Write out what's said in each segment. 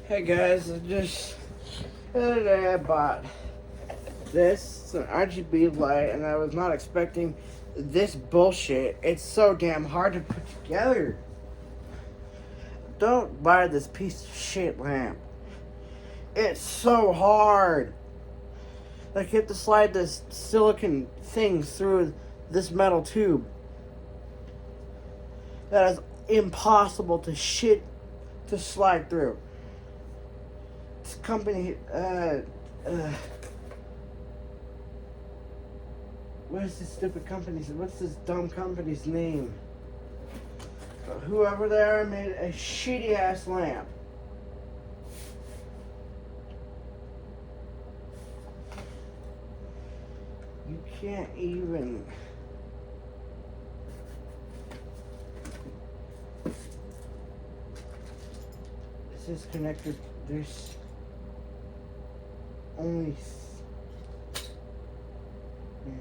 Hey guys, the other day I bought this. It's an RGB light, and I was not expecting this bullshit. It's so damn hard to put together. Don't buy this piece of shit lamp. It's so hard. Like you have to slide this silicon thing through this metal tube. That is impossible to slide through. This company, what is this stupid company's? What's this dumb company's name? Whoever there made a shitty ass lamp. You can't even. This is connected. There's only. Yeah.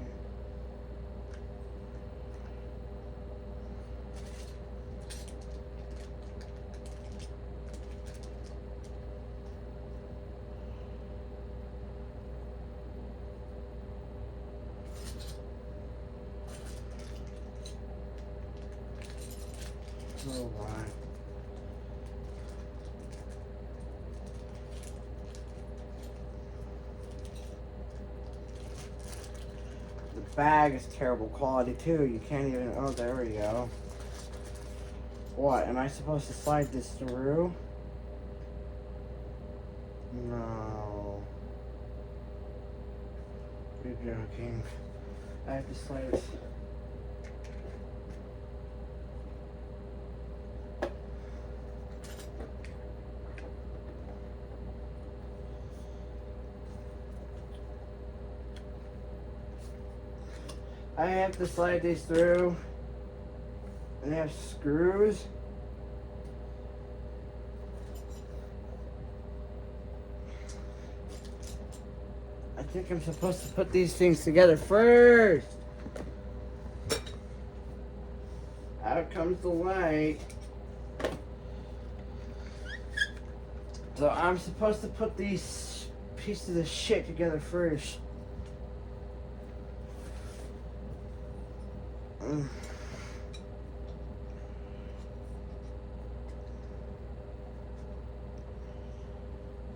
Oh my. The bag is terrible quality too. You can't even. Oh, there we go. What? Am I supposed to slide this through? No. You're joking. I have to slide it. I have to slide these through, and they have screws. I think I'm supposed to put these things together first. Out comes the light. So I'm supposed to put these pieces of shit together first.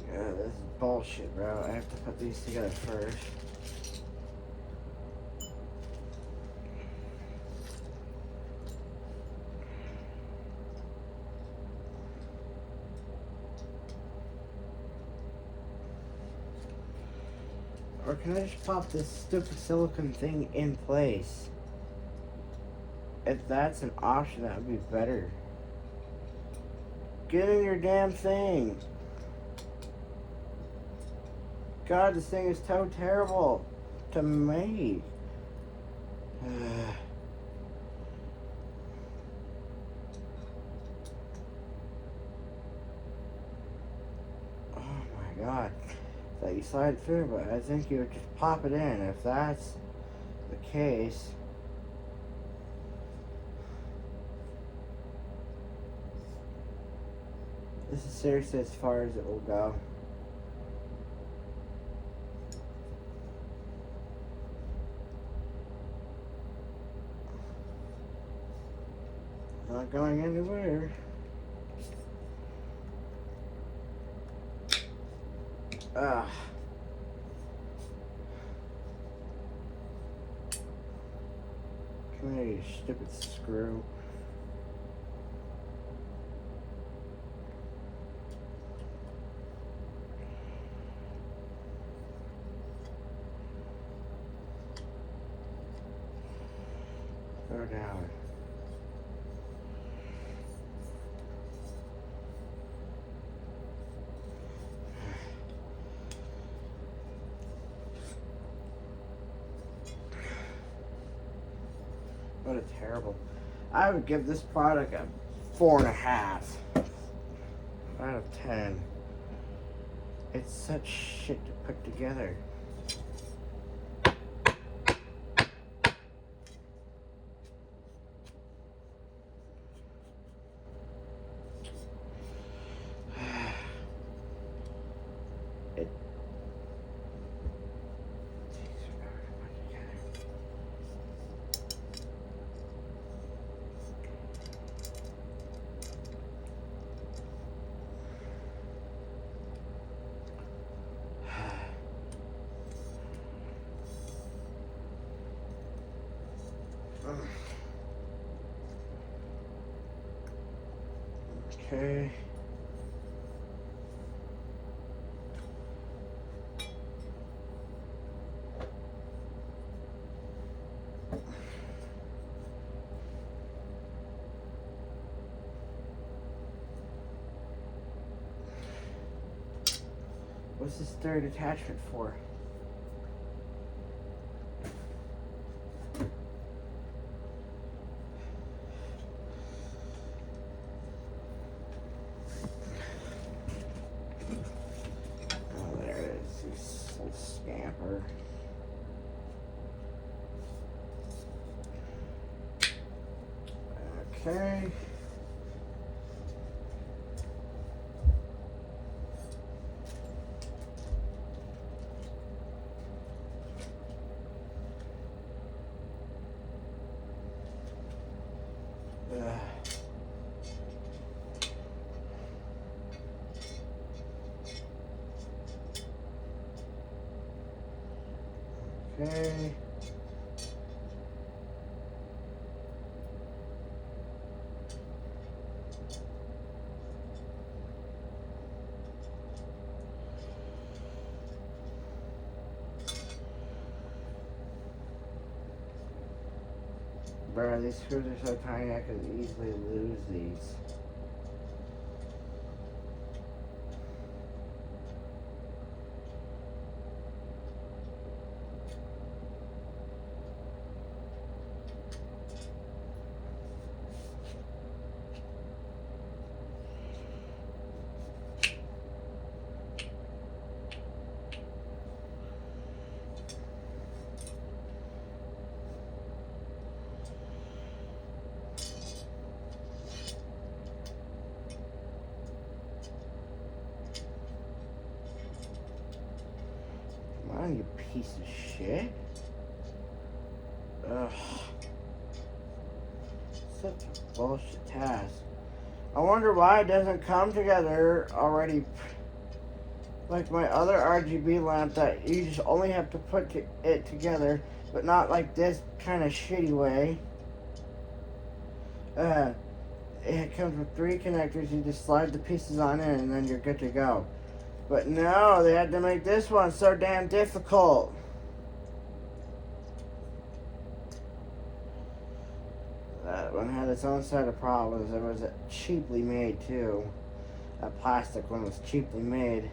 Yeah, this is bullshit, bro. I have to put these together first. Or can I just pop this stupid silicone thing in place? If that's an option, that would be better. Get in your damn thing. God, this thing is so terrible to make. Oh my God. That you slide through, but I think you would just pop it in. If that's the case. This is seriously as far as it will go. Not going anywhere. Ah. Come here, you stupid screw. Throw down. What a terrible. I would give this product a 4.5 out of 10. It's such shit to put together. It. Okay. What's this third attachment for? Oh, there it is, you little scamper. Okay. Okay. Bro, these screws are so tiny I could easily lose these. Come on, you piece of shit. Ugh. Such a bullshit task. I wonder why it doesn't come together already. Like my other RGB lamp that you just only have to put it together, but not like this kind of shitty way. It comes with 3 connectors. You just slide the pieces on in and then you're good to go. But no, they had to make this one so damn difficult. That one had its own set of problems. It was cheaply made too. That plastic one was cheaply made.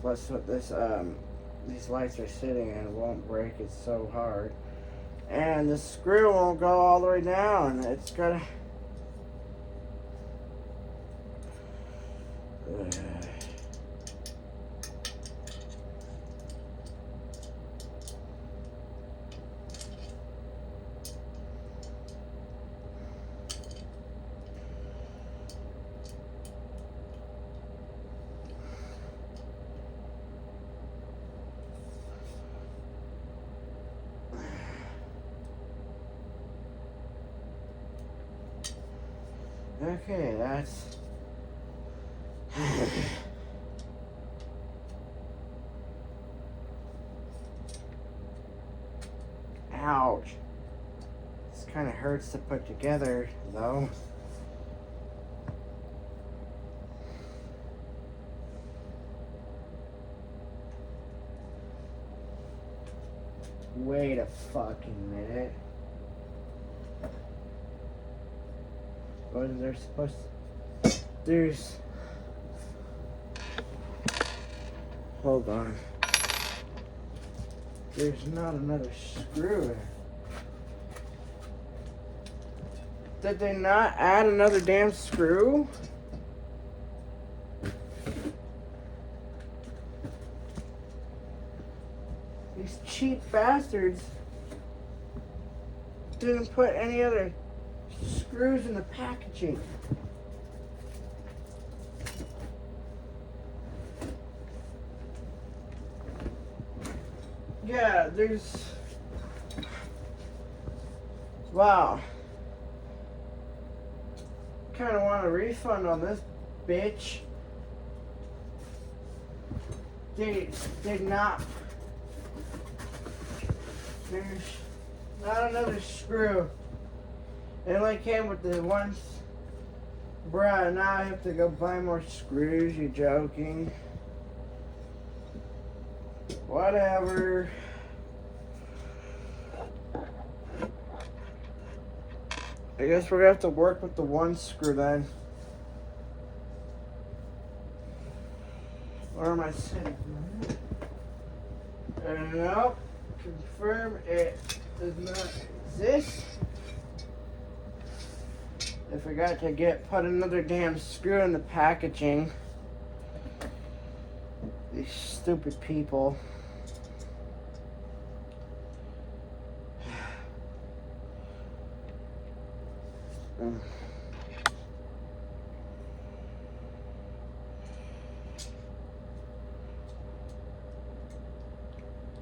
Plus, what these lights are sitting in won't break. It's so hard, and the screw won't go all the way down. It's gonna. Okay, that's. Ouch. This kind of hurts to put together, though. Wait a fucking minute. What is there supposed to... There's... Hold on. There's not another screw there. Did they not add another damn screw? These cheap bastards didn't put any other screws in the packaging. there's... Wow. Kind of want a refund on this bitch. They did not. There's not another screw. It only came with the one. Bruh, now I have to go buy more screws. You joking? Whatever. I guess we're gonna have to work with the one screw then. Where am I sitting? Nope. Confirm it does not exist. I forgot to put another damn screw in the packaging. These stupid people.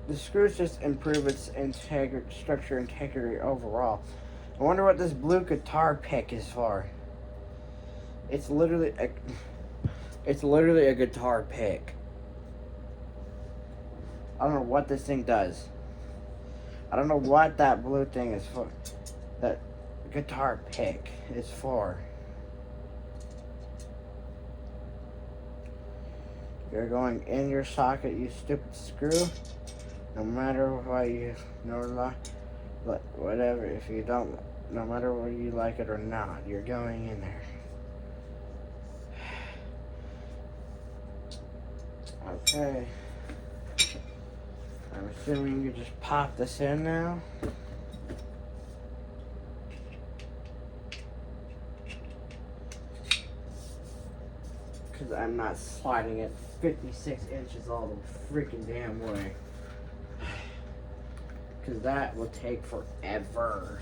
The screws just improve its structure integrity overall. I wonder what this blue guitar pick is for. It's literally a guitar pick. I don't know what this thing does. I don't know what that blue thing is for. That guitar pick is for. You're going in your socket, you stupid screw. No matter what you whatever, if you don't, no matter whether you like it or not, you're going in there. Okay. I'm assuming you just pop this in now. Because I'm not sliding it 56 inches all the freaking damn way. Because that will take forever.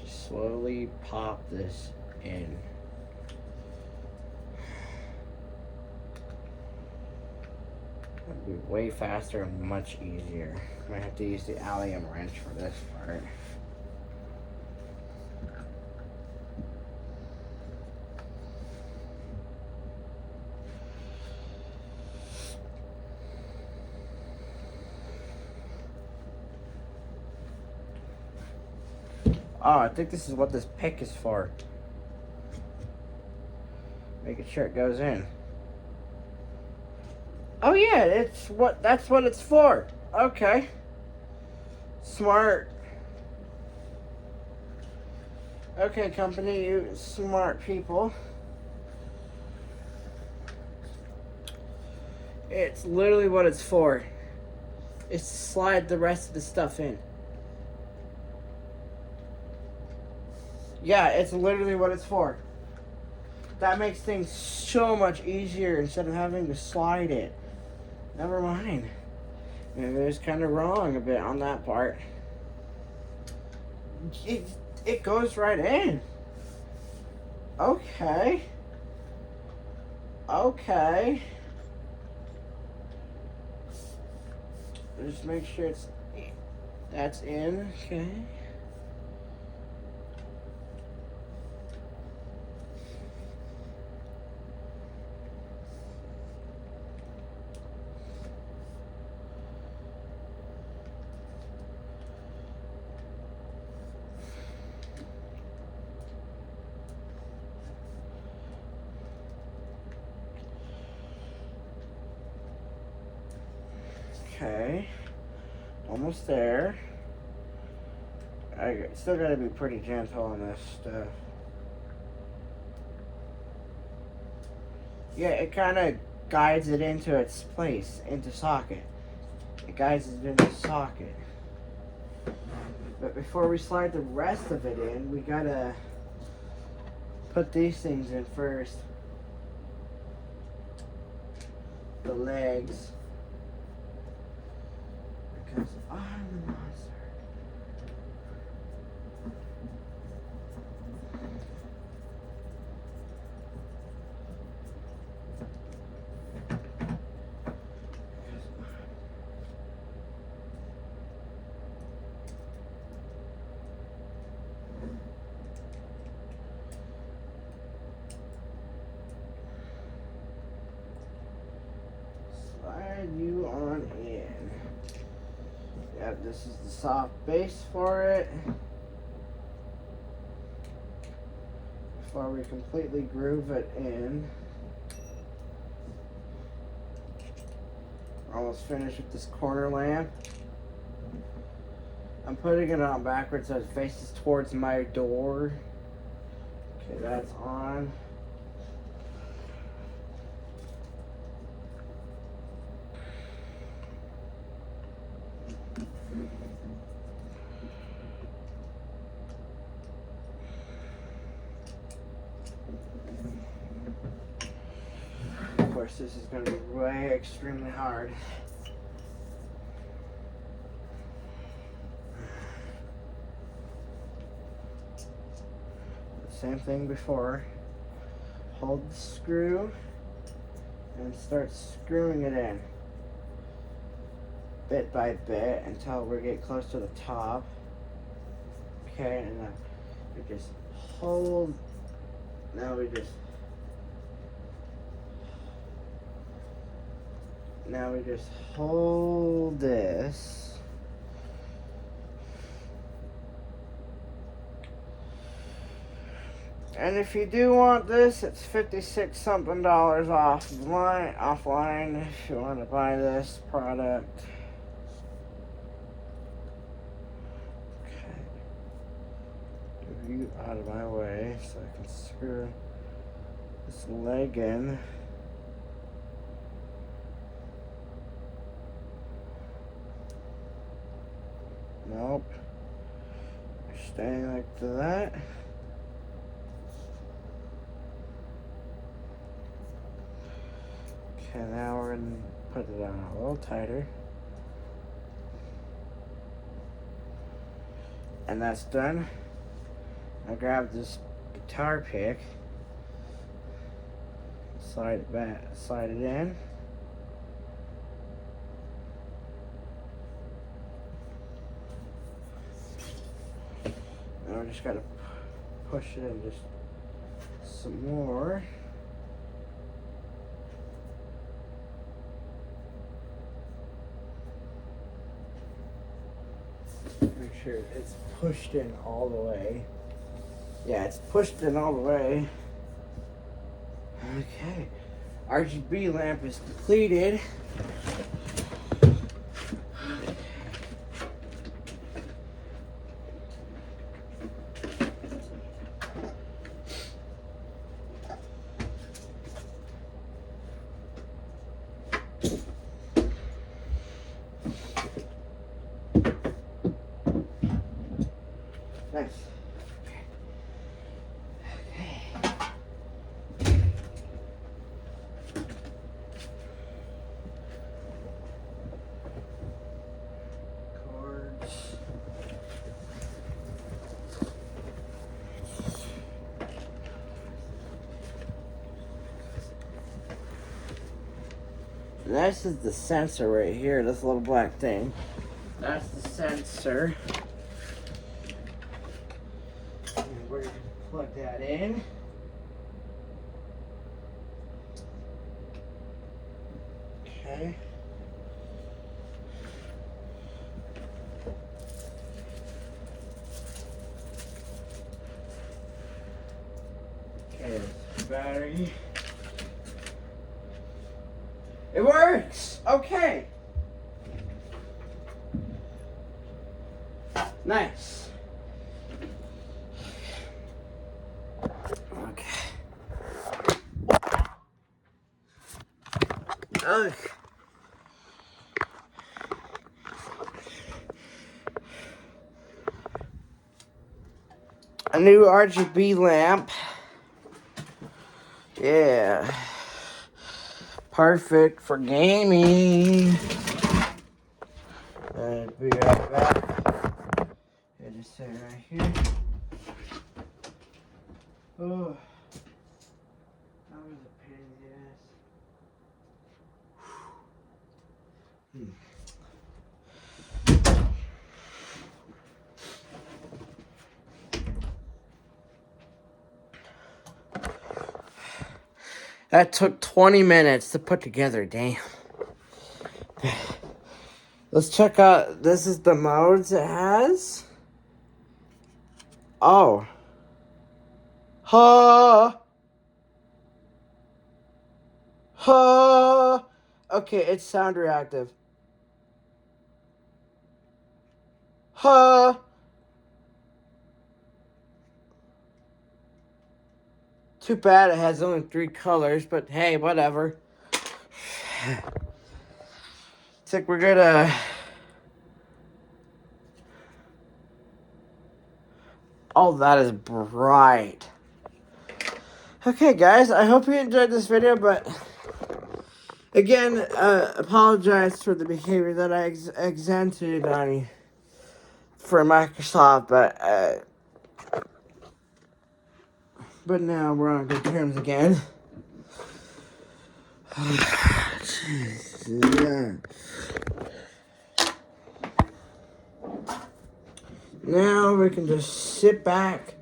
Just slowly pop this in. It'll be way faster and much easier. I might have to use the allium wrench for this part. Oh, I think this is what this pick is for. Making sure it goes in. Oh yeah, that's what it's for. Okay. Smart. Okay, company, you smart people. It's literally what it's for. It's to slide the rest of the stuff in. Yeah, it's literally what it's for. That makes things so much easier instead of having to slide it. Never mind. Maybe I was kind of wrong a bit on that part. It goes right in. Okay. Okay. Just make sure that's in. Okay. Okay, almost there. I still gotta be pretty gentle on this stuff. Yeah, it kind of guides it into its place, into socket. It guides it into socket. But before we slide the rest of it in, we gotta put these things in first. The legs. Because I'm the monster. This is the soft base for it. Before we completely groove it in. We're almost finished with this corner lamp. I'm putting it on backwards so it faces towards my door. Okay, that's on. Of course, this is going to be way extremely hard. Same thing before. Hold the screw and start screwing it in bit by bit until we get close to the top. Okay, and then we just hold. Now we just hold this. And if you do want this, it's $56 something offline if you want to buy this product. Okay. Move you out of my way so I can screw this leg in. Nope. You're staying like that. Okay, now we're going to put it on a little tighter. And that's done. I grab this guitar pick, slide it in. Now we just gotta push it in just some more. Make sure it's pushed in all the way. Yeah, it's pushed in all the way. Okay. RGB lamp is completed. Nice. This is the sensor right here, this little black thing. That's the sensor. And we're going to plug that in. Okay. Okay, battery. It works! Okay. Nice. Okay. Okay. A new RGB lamp. Yeah. Perfect for gaming. And be right back. Yeah, just sit right here. Oh, that was a pain in the ass. That took 20 minutes to put together, damn. Let's check out, this is the modes it has. Oh. Ha. Ha. Okay, it's sound reactive. Ha. Too bad it has only 3 colors, but hey, whatever. It's like we're gonna... Oh, that is bright. Okay, guys, I hope you enjoyed this video, but... Again, apologize for the behavior that I exhibited on you for Microsoft, but now we're on good terms again. Jeez, now we can just sit back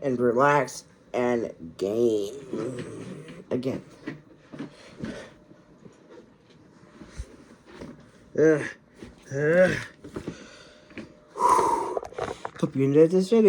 and relax and game again. Hope you enjoyed this video.